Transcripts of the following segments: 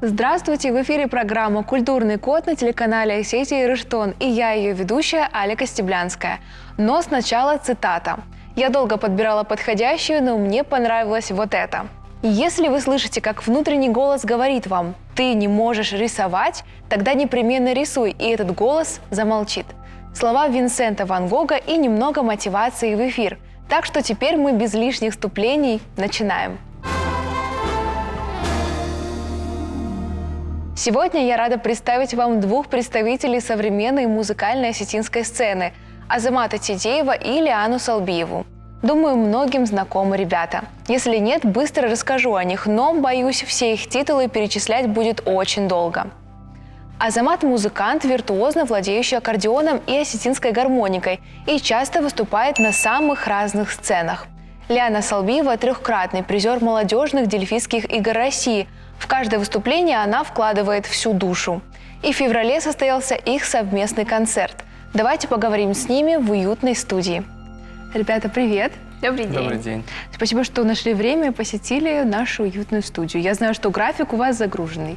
Здравствуйте! В эфире программа «Культурный код» на телеканале сети «Рыштон». И я ее ведущая Алика Стеблянская. Но сначала цитата. Я долго подбирала подходящую, но мне понравилось вот это. Если вы слышите, как внутренний голос говорит вам «ты не можешь рисовать», тогда непременно рисуй, и этот голос замолчит. Слова Винсента Ван Гога и немного мотивации в эфир. Так что теперь мы без лишних вступлений начинаем. Сегодня я рада представить вам двух представителей современной музыкальной осетинской сцены – Азамата Тидеева и Лиану Салбиеву. Думаю, многим знакомы ребята. Если нет, быстро расскажу о них, но, боюсь, все их титулы перечислять будет очень долго. Азамат – музыкант, виртуозно владеющий аккордеоном и осетинской гармоникой и часто выступает на самых разных сценах. Лиана Салбиева – трехкратный призер молодежных дельфийских игр России. В каждое выступление она вкладывает всю душу. И в феврале состоялся их совместный концерт. Давайте поговорим с ними в уютной студии. Ребята, привет! Добрый день. Добрый день. Спасибо, что нашли время и посетили нашу уютную студию. Я знаю, что график у вас загруженный.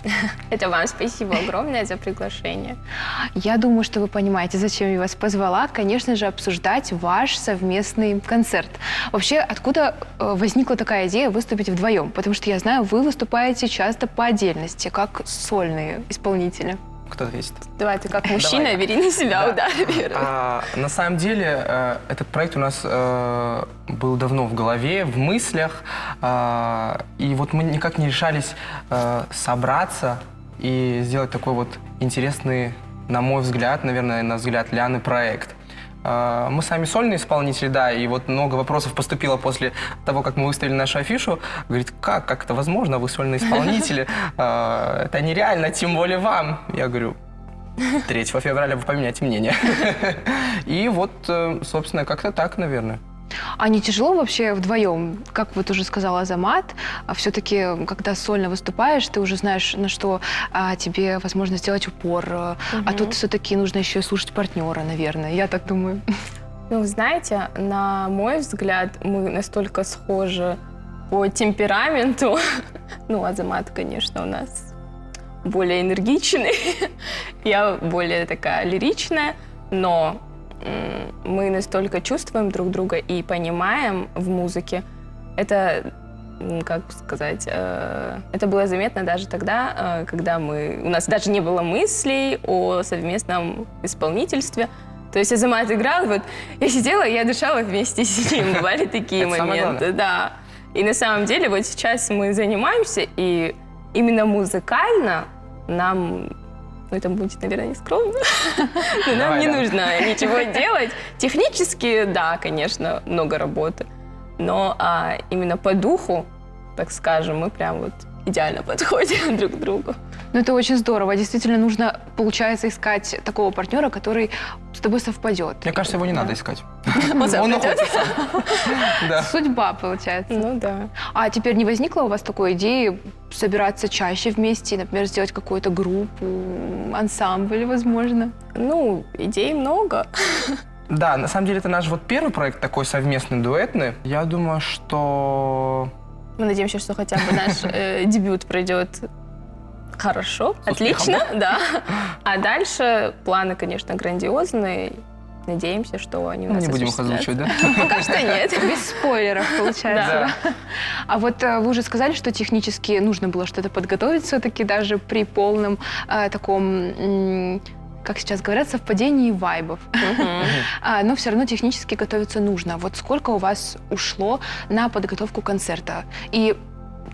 Это вам спасибо огромное за приглашение. Я думаю, что вы понимаете, зачем я вас позвала. Конечно же, обсуждать ваш совместный концерт. Вообще, откуда возникла такая идея выступить вдвоем? Потому что я знаю, вы выступаете часто по отдельности, как сольные исполнители. Кто ответит? Давай, ты как мужчина, Давай. бери на себя удар первый. На самом деле, этот проект у нас был давно в голове, в мыслях. И вот мы никак не решались собраться и сделать такой вот интересный, на мой взгляд, наверное, на взгляд Лианы, проект. Мы сами сольные исполнители, да, и вот много вопросов поступило после того, как мы выставили нашу афишу. Говорит, как это возможно, вы сольные исполнители? Это нереально, тем более вам. Я говорю, 3 февраля вы поменяете мнение. И вот, собственно, как-то так, наверное. А не тяжело вообще вдвоем? Как вот уже сказала Азамат, все-таки, когда сольно выступаешь, ты уже знаешь, на что тебе возможно сделать упор. А тут все-таки нужно еще и слушать партнера, наверное. Я так думаю. Ну, знаете, на мой взгляд, мы настолько схожи по темпераменту. Ну, Азамат, конечно, у нас более энергичный. Я более такая лиричная, но мы настолько чувствуем друг друга и понимаем в музыке. Это, как сказать, это было заметно даже тогда, когда у нас даже не было мыслей о совместном исполнительстве. То есть Азамат играл, вот я сидела, я дышала вместе с ним, бывали такие моменты, да. И на самом деле вот сейчас мы занимаемся, и именно музыкально нам... Ну, это будет, наверное, не скромно, но нам не нужно ничего делать. Технически, да, конечно, много работы, но именно по духу, так скажем, мы прям вот идеально подходим друг к другу. Ну, это очень здорово. Действительно, нужно, получается, искать такого партнера, который с тобой совпадет. Мне кажется, его не надо искать. Он находится сам. Судьба, получается. Ну да. А теперь не возникло у вас такой идеи собираться чаще вместе, например, сделать какую-то группу, ансамбль, возможно? Ну, идей много. Да, на самом деле это наш вот первый проект такой совместный, дуэтный. Я думаю, что... Мы надеемся, что хотя бы наш дебют пройдет хорошо, отлично, да. А дальше планы, конечно, грандиозные. Надеемся, что они у нас Мы не будем их озвучивать, да? Пока что нет. Без спойлеров, получается. А вот вы уже сказали, что технически нужно было что-то подготовить все-таки даже при полном таком... как сейчас говорят, совпадении вайбов. Но все равно технически готовиться нужно. Вот сколько у вас ушло на подготовку концерта? И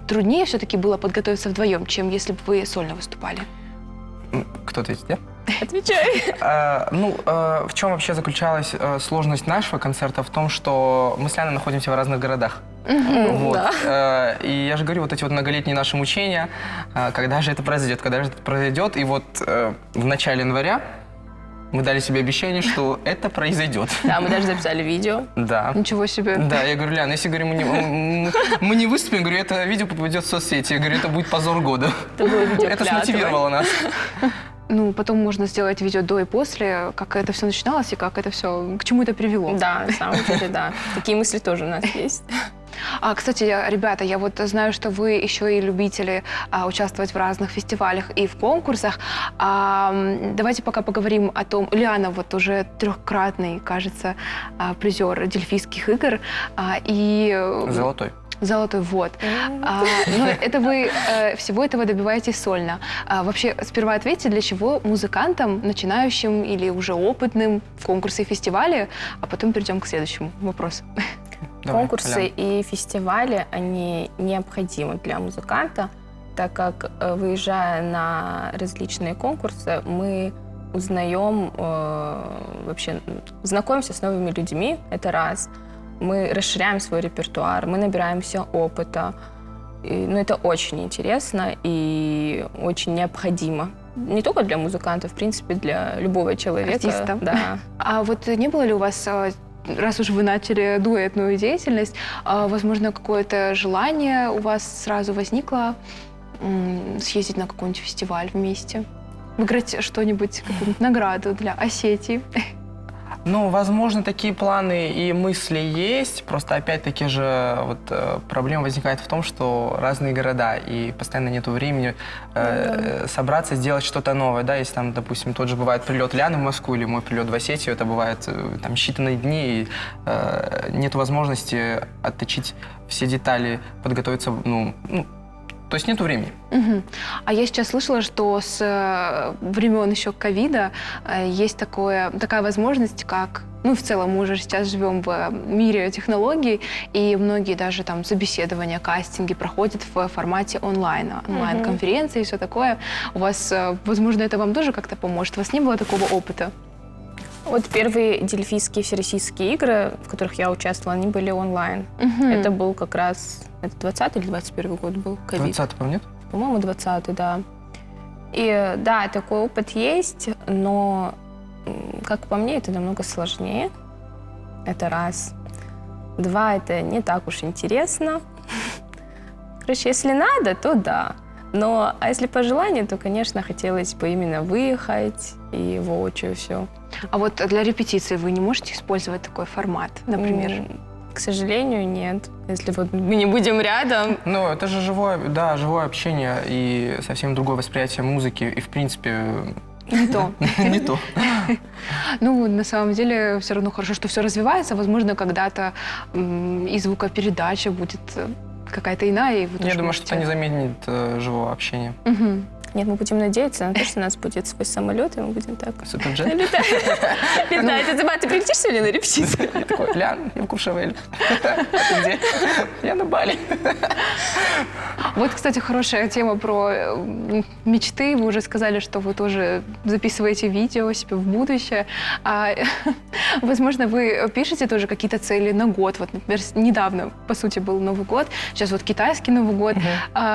труднее все-таки было подготовиться вдвоем, чем если бы вы сольно выступали? Кто ответит, да? Отвечай. В чем вообще заключалась сложность нашего концерта? В том, что мы с Лианой находимся в разных городах. Вот. И я же говорю, вот эти вот многолетние наши мучения, когда же это произойдет, когда же это произойдет. И вот в начале января мы дали себе обещание, что это произойдет. Да, мы даже записали видео. Да. Ничего себе. Да, я говорю, Ляна, если говорю, мы не выступим, говорю, это видео попадет в соцсети. Я говорю, это будет позор года. Это было видео Это смотивировало нас. Ну, потом можно сделать видео до и после, как это все начиналось и как это все, к чему это привело. Да, на самом деле, да. Такие мысли тоже у нас есть. Кстати, ребята, я вот знаю, что вы еще и любители участвовать в разных фестивалях и в конкурсах. Давайте пока поговорим о том, Лиана вот уже 3-кратный, кажется, призер Дельфийских игр. Золотой. Золотой, вот. Но это вы всего этого добиваетесь сольно. Вообще, сперва ответьте, для чего музыкантам, начинающим или уже опытным в конкурсы и фестивале, а потом перейдем к следующему вопросу. Давай, Конкурсы Алян. и фестивали, они необходимы для музыканта, так как, выезжая на различные конкурсы, мы узнаем, вообще знакомимся с новыми людьми, это раз. Мы расширяем свой репертуар, мы набираемся опыта. Это очень интересно и очень необходимо. Не только для музыканта, в принципе, для любого человека. Артиста. Да. А вот не было ли у вас, раз уж вы начали дуэтную деятельность, возможно, какое-то желание у вас сразу возникло съездить на какой-нибудь фестиваль вместе? Выиграть что-нибудь, какую-нибудь награду для Осетии? Ну, возможно, такие планы и мысли есть, просто опять-таки же проблема возникает в том, что разные города, и постоянно нету времени собраться, сделать что-то новое, да, если там, допустим, тот же бывает прилет Ляны в Москву или мой прилет в Осетию, это бывает там считанные дни, и нет возможности отточить все детали, подготовиться, то есть нету времени. Угу. А я сейчас слышала, что с времен еще ковида есть такая возможность, как... в целом мы уже сейчас живем в мире технологий, и многие даже там собеседования, кастинги проходят в формате онлайн-конференции и все такое. У вас, возможно, это вам тоже как-то поможет? У вас не было такого опыта? Вот первые дельфийские всероссийские игры, в которых я участвовала, они были онлайн. Это был как раз... Это 20 или 21 год был? ковид. 20-й, по-моему, нет? По-моему, 20-й, да. И да, такой опыт есть, но, как по мне, это намного сложнее. Это раз. Два, это не так уж интересно. Короче, если надо, то да. А если по желанию, то, конечно, хотелось бы именно выехать и воочию все. А вот для репетиции вы не можете использовать такой формат, например? К сожалению, нет. Если вот мы не будем рядом. Это же живое общение и совсем другое восприятие музыки, и в принципе... Не то. Не то. На самом деле, все равно хорошо, что все развивается. Возможно, когда-то и звукопередача будет какая-то иная. И Я думаю, что это не заменит живого общения. Угу. Нет, мы будем надеяться на то, что у нас будет свой самолет, и мы будем так Суперджет? летать. Ты прилетишь сегодня на репетицию? Я такой, Лян, я в Куршавеле. Ты где? Я на Бали. Вот, кстати, хорошая тема про мечты. Вы уже сказали, что вы тоже записываете видео себе в будущее. Возможно, вы пишете тоже какие-то цели на год. Вот, например, недавно, по сути, был Новый год. Сейчас вот китайский Новый год.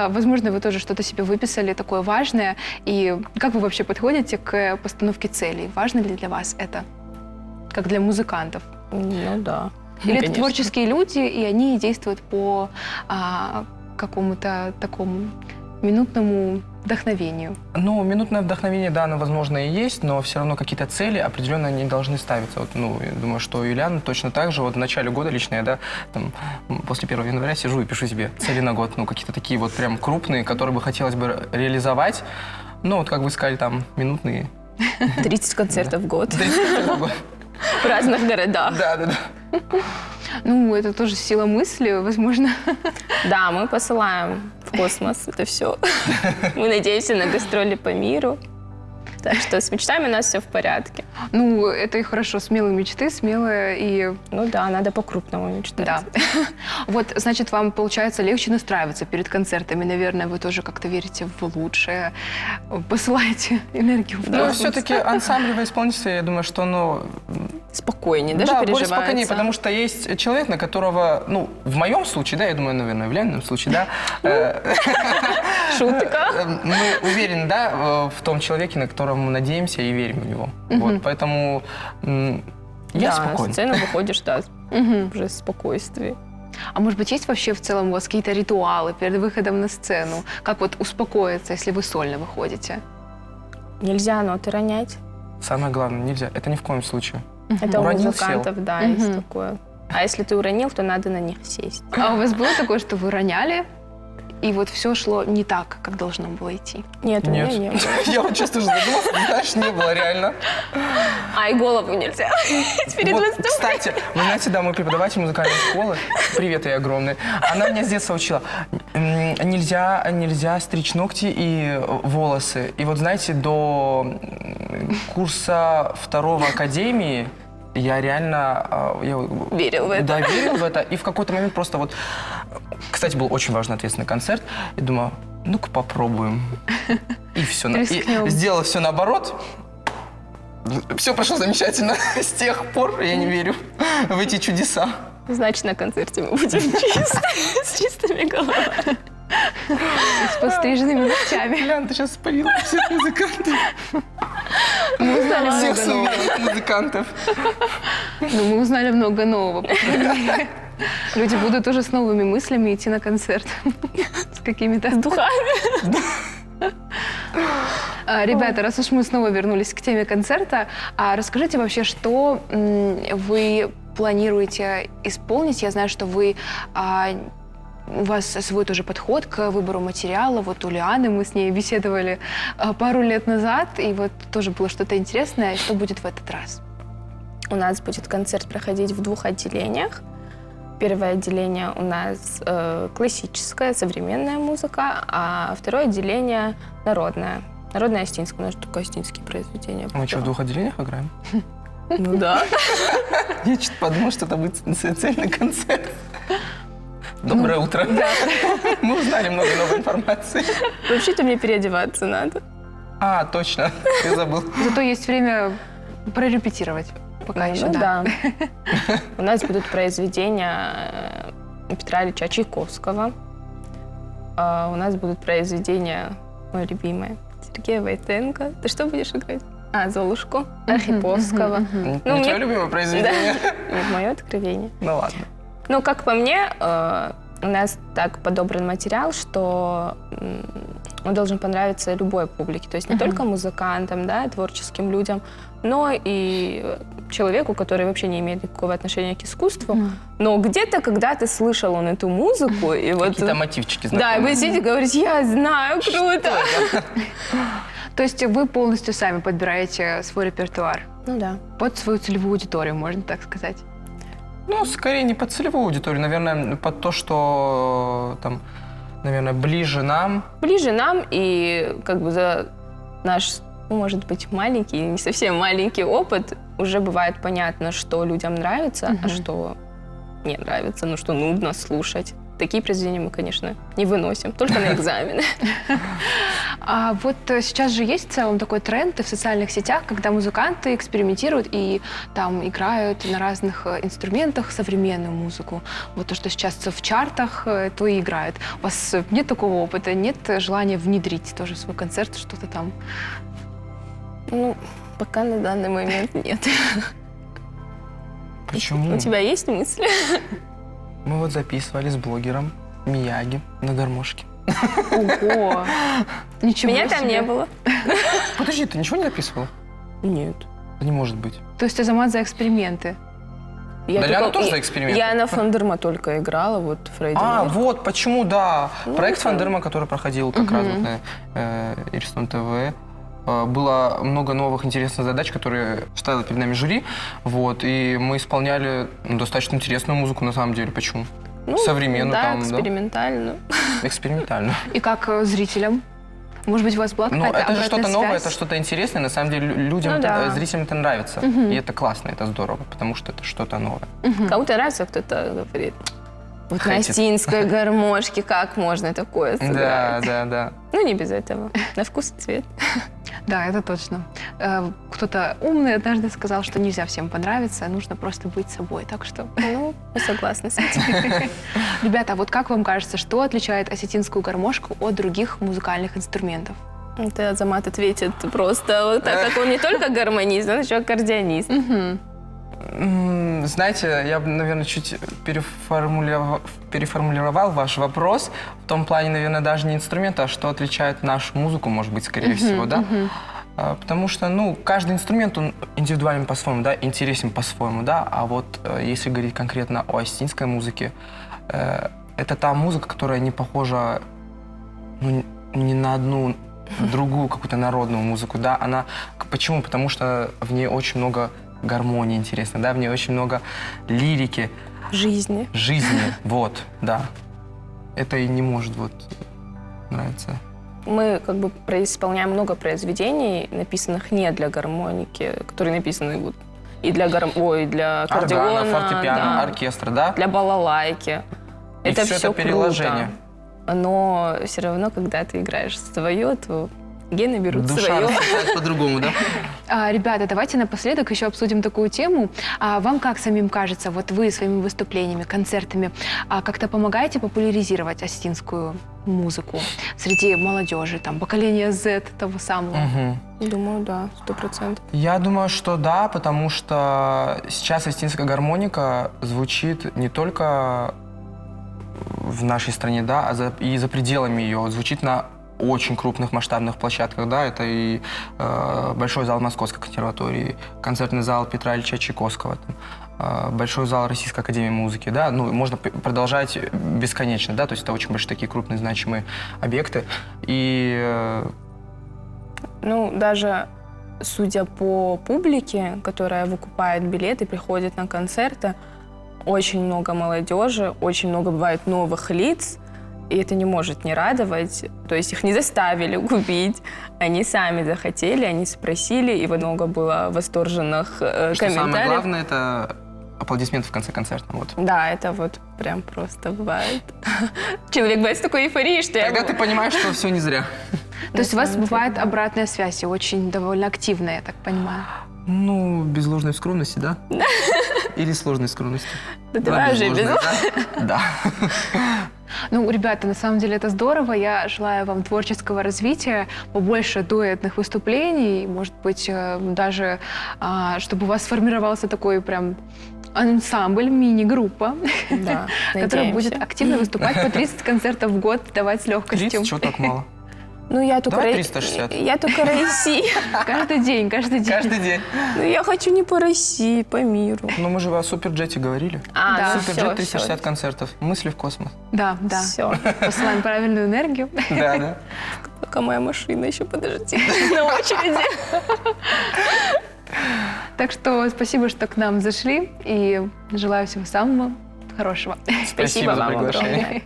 Возможно, вы тоже что-то себе выписали такое важное. И как вы вообще подходите к постановке целей? Важно ли для вас это? Как для музыкантов? Да. Или это творческие люди, и они действуют по какому-то такому минутному вдохновению? Минутное вдохновение, да, оно, возможно, и есть, но все равно какие-то цели определенно не должны ставиться. Я думаю, что у Юлианы точно так же. В начале года лично я, после 1 января сижу и пишу себе цели на год. Какие-то такие прям крупные, которые бы хотелось бы реализовать. Как вы сказали, минутные. 30 концертов в год. 30 концертов в год. В разных городах. Да. Это тоже сила мысли, возможно. Да, мы посылаем в космос это все. Мы надеемся на гастроли по миру. Так что с мечтами у нас все в порядке. Это и хорошо. Смелые мечты, смелые и... Да, надо по-крупному мечтать. Да. Вот, значит, вам, получается, легче настраиваться перед концертами. Наверное, вы тоже как-то верите в лучшее, посылаете энергию в космос. Все-таки ансамблевое исполнительство, я думаю, что оно... Спокойнее, даже переживается. Более спокойнее, потому что есть человек, на которого, в моем случае, да, я думаю, наверное, в Лянином случае, да... Шутка. Мы уверены, да, в том человеке, на которого мы надеемся и верим в него. Поэтому я спокойен. На сцену выходишь, уже в спокойствии. А может быть, есть вообще в целом у вас какие-то ритуалы перед выходом на сцену? Как успокоиться, если вы сольно выходите? Нельзя ноты ронять. Самое главное, нельзя. Это ни в коем случае. Это у Уронил, музыкантов, сел. есть такое. А если ты уронил, то надо на них сесть. А у вас было такое, что вы роняли, и вот все шло не так, как должно было идти? Нет, у меня не было. Я вот сейчас тоже задумался, знаешь, не было реально. А, и голову нельзя перед Вот, выступлением. кстати, вы знаете, да, мой преподаватель музыкальной школы, привет ей огромный, она меня с детства учила, нельзя стричь ногти и волосы. И вот, знаете, до курса 2 академии я реально Верил в это. Да, верил в это. И в какой-то момент просто вот... Кстати, был очень важный ответственный концерт. И думаю, ну-ка попробуем. И все. Рискнем. И сделал все наоборот. Все прошло замечательно. С тех пор я не верю в эти чудеса. Значит, на концерте мы будем с чистыми головами. С подстриженными ногтями. Лян, ты сейчас спалила всех музыкантов. Мы узнали Всех много нового. суверенных музыкантов. Ну, мы узнали много нового. по крайней мере. Люди будут уже с новыми мыслями идти на концерт. С какими-то... С духами. Ребята, раз уж мы снова вернулись к теме концерта, расскажите вообще, что вы планируете исполнить? Я знаю, что вы... У вас свой тоже подход к выбору материала. Вот у Лианы мы с ней беседовали пару лет назад, и вот тоже было что-то интересное. Что будет в этот раз? У нас будет концерт проходить в 2 отделениях. Первое отделение у нас классическая, современная музыка, а второе отделение народное. Народное осетинское, у нас только осетинские произведения. Мы что, в 2 отделениях играем? Ну да. Я что-то подумал, что это будет цельный концерт. Доброе утро. Мы узнали много новой информации. Вообще-то мне переодеваться надо. А, точно, я забыл. Зато есть время прорепетировать пока еще, да. У нас будут произведения Петра Ильича Чайковского. У нас будут произведения, мое любимое, Сергея Войтенко. Ты что будешь играть? Золушку Архиповского. Не твое любимое произведение? Нет, мое откровение. Ну ладно. Ну, как по мне, у нас так подобран материал, что он должен понравиться любой публике. То есть не только музыкантам, да, творческим людям, но и человеку, который вообще не имеет никакого отношения к искусству. Но где-то когда-то слышал он эту музыку. И вот, Какие-то мотивчики да, и знакомые. вы сидите и говорите, я знаю, круто. То есть вы полностью сами подбираете свой репертуар Ну да. под свою целевую аудиторию, можно так сказать? Ну, скорее не под целевую аудиторию, наверное, под то, что там, наверное, ближе нам. Ближе нам, и как бы за наш, может быть, маленький, не совсем маленький опыт уже бывает понятно, что людям нравится, а что не нравится, ну что нудно слушать. Такие произведения мы, конечно, не выносим, только на экзамены. А вот сейчас же есть в целом такой тренд и в социальных сетях, когда музыканты экспериментируют и там играют на разных инструментах современную музыку. Вот то, что сейчас в чартах, то и играют. У вас нет такого опыта, нет желания внедрить тоже в свой концерт что-то там? Ну, пока на данный момент нет. Почему? У тебя есть мысли? Мы вот записывали с блогером Мияги на гармошке. Ого! Ничего Меня там себе. не было. Подожди, ты ничего не записывал? Нет. Да не может быть. То есть Азамат за эксперименты? Да, Ляна тоже за эксперименты. Я на Фандерма только играла, вот Фредди. Вот почему, да. Проект это- Фандерма, который проходил как раз вот на Ирстон ТВ. Было много новых интересных задач, которые ставило перед нами жюри. Вот, и мы исполняли достаточно интересную музыку, на самом деле. Почему? Современную да, там, да? экспериментальную. Экспериментальную. И как зрителям? Может быть, у вас была Ну, какая-то это же обратная что-то новое, связь? это что-то интересное. На самом деле людям, Ну да. зрителям это нравится. И это классно, это здорово, потому что это что-то новое. Кому-то нравится, а кто-то говорит, вот на Хейтит. осетинской гармошке как можно такое Да, сыграть? да. Ну, не без этого. На вкус и цвет. Да, это точно. Кто-то умный однажды сказал, что нельзя всем понравиться, нужно просто быть собой. Так что, Ну, я согласна с этим. ребята, а вот как вам кажется, что отличает осетинскую гармошку от других музыкальных инструментов? Это Азамат ответит просто вот так, как он не только гармонист, он еще аккордеонист. Знаете, я бы, наверное, чуть переформулировал ваш вопрос. В том плане, наверное, даже не инструмент, а что отличает нашу музыку, может быть, скорее всего, да? Потому что, ну, каждый инструмент, он индивидуален по-своему, да, интересен по-своему, да. А вот если говорить конкретно о осетинской музыке, это та музыка, которая не похожа, ну, ни на одну другую какую-то народную музыку, да. Почему? Потому что в ней очень много гармонии интересной, да, в ней очень много лирики, Жизни. жизни, вот, да. Это и не может вот нравиться. Мы как бы исполняем много произведений, написанных не для гармоники, которые написаны вот и для для аккордеона, Органа, фортепиано, да, оркестра, да? для балалайки. И это всё все это переложение. круто. Но все равно, когда ты играешь свое, то гены берут Душа свое. рассуждает по-другому, да? Ребята, давайте напоследок еще обсудим такую тему. Вам как самим кажется, вот вы своими выступлениями, концертами как-то помогаете популяризировать осетинскую музыку среди молодежи, там, поколения Z того самого? Мгм. Думаю, да, 100%. Я думаю, что да, потому что сейчас осетинская гармоника звучит не только в нашей стране, да, и за пределами ее. Звучит на очень крупных масштабных площадках, да, это и Большой зал Московской консерватории, концертный зал Петра Ильича Чайковского, там, Большой зал Российской академии музыки, да, ну, можно продолжать бесконечно, да, то есть это очень большие такие крупные значимые объекты, и Ну, даже судя по публике, которая выкупает билеты, приходит на концерты, очень много молодежи, очень много бывает новых лиц, и это не может не радовать. То есть их не заставили купить, они сами захотели, они спросили, и много было восторженных что самое комментариев. главное, это аплодисменты в конце концерта, вот. Да, это вот прям просто бывает. Человек бывает с такой эйфорией, что Когда ты понимаешь, что все не зря. То есть у вас самом деле, бывает да. обратная связь, и очень довольно активная, я так понимаю. Ну, без ложной скромности, да? Или сложной скромности? Да давай уже без... ложной, да? Да. Ну, ребята, на самом деле это здорово. Я желаю вам творческого развития, побольше дуэтных выступлений, может быть, даже чтобы у вас сформировался такой прям ансамбль, мини-группа, Да, которая будет надеемся. активно выступать по 30 концертов в год, давать с легкостью. 30, чего так мало? Ну, я только... Давай 360. Я только Россия. Каждый день, каждый день. Каждый день. Ну, я хочу не по России, по миру. Ну, мы же о Суперджете говорили. Да. ну Суперджет всё, 360 концертов. Мысли в космос. Да, да. Все. Посылаем правильную энергию. Да, да. Пока моя машина еще, подожди, на очереди. Так что спасибо, что к нам зашли, и желаю всего самого хорошего. Спасибо за вам приглашение. огромное.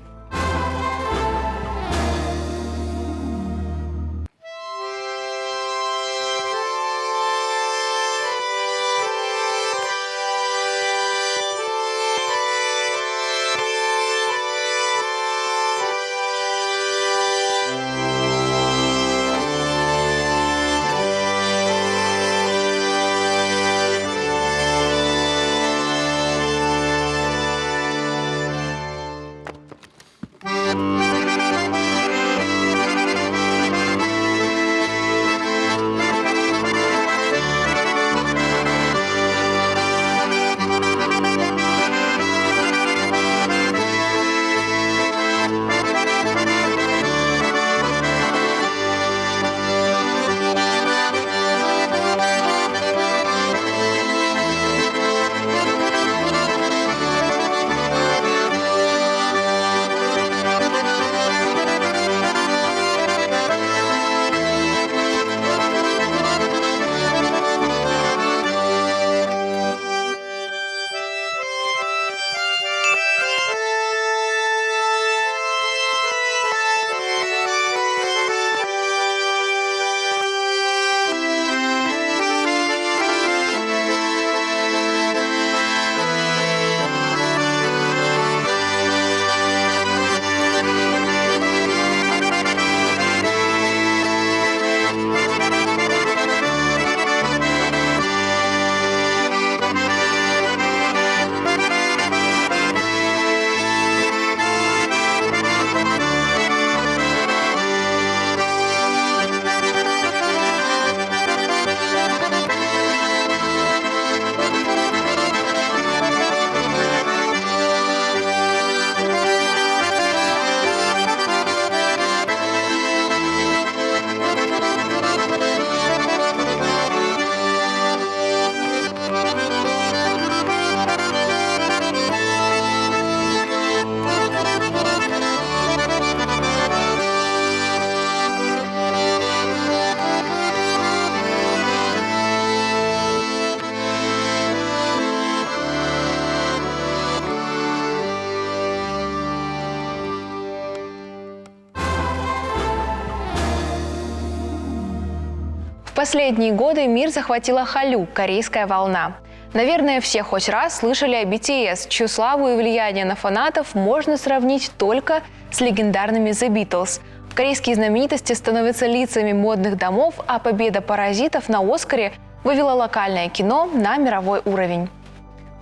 последние годы мир захватила Халю – корейская волна. Наверное, все хоть раз слышали о BTS, чью славу и влияние на фанатов можно сравнить только с легендарными The Beatles. Корейские знаменитости становятся лицами модных домов, а победа «Паразитов» на «Оскаре» вывела локальное кино на мировой уровень.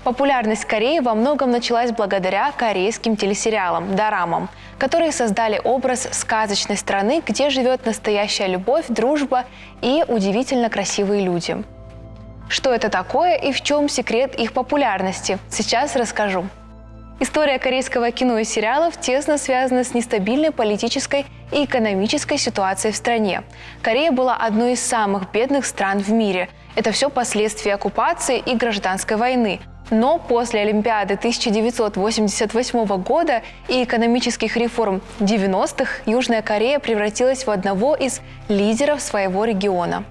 Популярность Кореи во многом началась благодаря корейским телесериалам, дорамам, которые создали образ сказочной страны, где живет настоящая любовь, дружба и удивительно красивые люди. Что это такое и в чем секрет их популярности, сейчас расскажу. История корейского кино и сериалов тесно связана с нестабильной политической и экономической ситуацией в стране. Корея была одной из самых бедных стран в мире. Это все последствия оккупации и гражданской войны. Но после Олимпиады 1988 года и экономических реформ 90-х Южная Корея превратилась в одного из лидеров своего региона.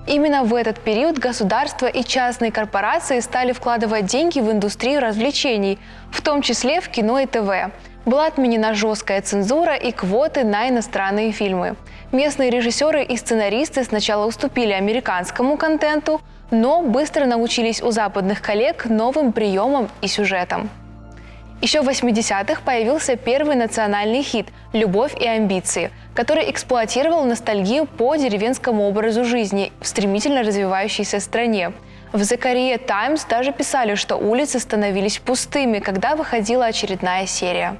Именно в этот период государство и частные корпорации стали вкладывать деньги в индустрию развлечений, в том числе в кино и ТВ. Была отменена жесткая цензура и квоты на иностранные фильмы. Местные режиссеры и сценаристы сначала уступили американскому контенту, но быстро научились у западных коллег новым приемам и сюжетам. Еще в 80-х появился первый национальный хит «Любовь и амбиции», который эксплуатировал ностальгию по деревенскому образу жизни в стремительно развивающейся стране. В The Korea Times даже писали, что улицы становились пустыми, когда выходила очередная серия.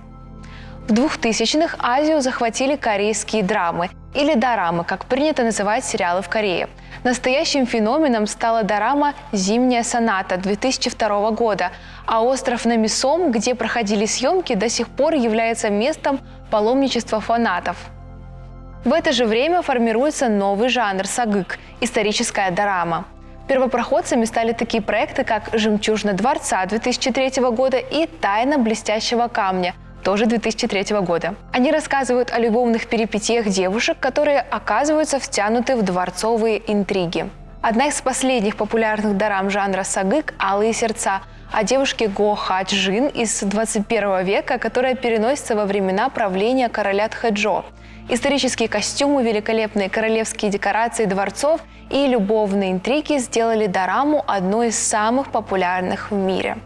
В 2000-х Азию захватили корейские драмы, или дорамы, как принято называть сериалы в Корее. Настоящим феноменом стала дорама «Зимняя соната» 2002 года, а остров Намисом, где проходили съемки, до сих пор является местом паломничества фанатов. В это же время формируется новый жанр сагык – историческая дорама. Первопроходцами стали такие проекты, как «Жемчужина дворца» 2003 года и «Тайна блестящего камня» тоже 2003 года. Они рассказывают о любовных перипетиях девушек, которые оказываются втянуты в дворцовые интриги. Одна из последних популярных дорам жанра сагык – «Алые сердца» о девушке Го Ха Джин из 21 века, которая переносится во времена правления короля Тхэджо. Исторические костюмы, великолепные королевские декорации дворцов и любовные интриги сделали дораму одной из самых популярных в мире.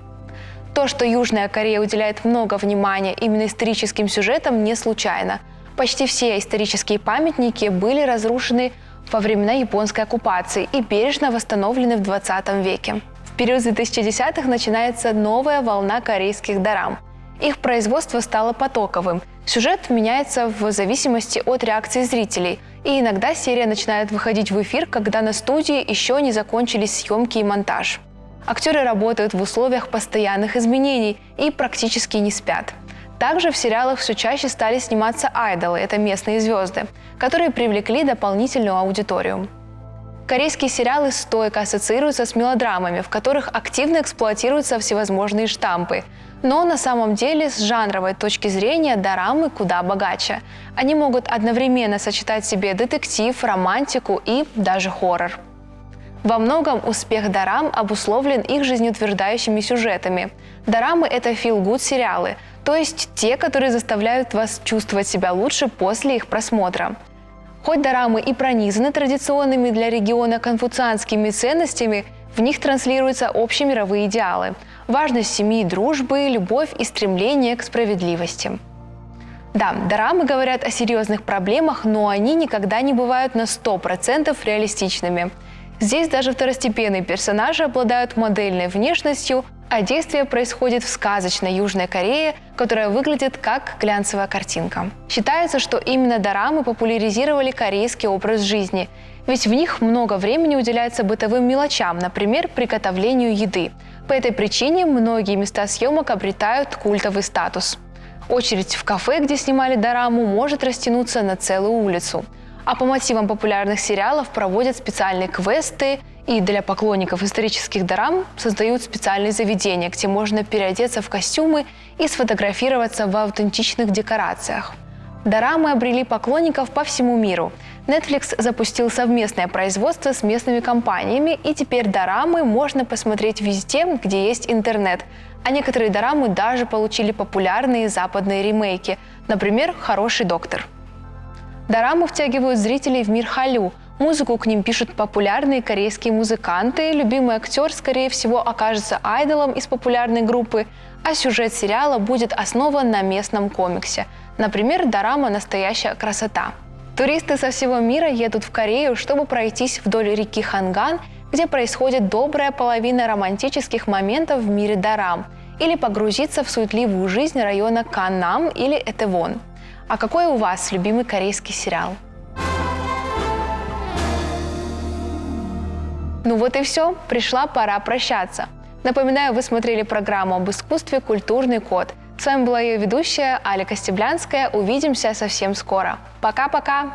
То, что Южная Корея уделяет много внимания именно историческим сюжетам, не случайно. Почти все исторические памятники были разрушены во времена японской оккупации и бережно восстановлены в 20 веке. В период 2010-х начинается новая волна корейских дорам. Их производство стало потоковым. Сюжет меняется в зависимости от реакции зрителей. И иногда серия начинает выходить в эфир, когда на студии еще не закончились съемки и монтаж. Актеры работают в условиях постоянных изменений и практически не спят. Также в сериалах все чаще стали сниматься айдолы – это местные звезды, которые привлекли дополнительную аудиторию. Корейские сериалы стойко ассоциируются с мелодрамами, в которых активно эксплуатируются всевозможные штампы. Но на самом деле с жанровой точки зрения дорамы куда богаче. Они могут одновременно сочетать в себе детектив, романтику и даже хоррор. Во многом успех дорам обусловлен их жизнеутверждающими сюжетами. Дорамы – это feel-good сериалы, то есть те, которые заставляют вас чувствовать себя лучше после их просмотра. Хоть дорамы и пронизаны традиционными для региона конфуцианскими ценностями, в них транслируются общемировые идеалы – важность семьи и дружбы, любовь и стремление к справедливости. Да, дорамы говорят о серьезных проблемах, но они никогда не бывают на 100% реалистичными. Здесь даже второстепенные персонажи обладают модельной внешностью, а действие происходит в сказочной Южной Корее, которая выглядит как глянцевая картинка. Считается, что именно дорамы популяризировали корейский образ жизни, ведь в них много времени уделяется бытовым мелочам, например, приготовлению еды. По этой причине многие места съемок обретают культовый статус. Очередь в кафе, где снимали дораму, может растянуться на целую улицу. А по мотивам популярных сериалов проводят специальные квесты и для поклонников исторических дорам создают специальные заведения, где можно переодеться в костюмы и сфотографироваться в аутентичных декорациях. Дорамы обрели поклонников по всему миру. Netflix запустил совместное производство с местными компаниями, и теперь дорамы можно посмотреть везде, где есть интернет. А некоторые дорамы даже получили популярные западные ремейки, например, «Хороший доктор». Дорамы втягивают зрителей в мир Халю, Музыку к ним пишут популярные корейские музыканты, любимый актер, скорее всего, окажется айдолом из популярной группы, а сюжет сериала будет основан на местном комиксе. Например, дорама «Настоящая красота». Туристы со всего мира едут в Корею, чтобы пройтись вдоль реки Ханган, где происходит добрая половина романтических моментов в мире дорам, или погрузиться в суетливую жизнь района Каннам или Этевон. А какой у вас любимый корейский сериал? Ну вот и все, пришла пора прощаться. Напоминаю, вы смотрели программу об искусстве «Культурный код». С вами была ее ведущая Аля Костеблянская. Увидимся совсем скоро. Пока-пока!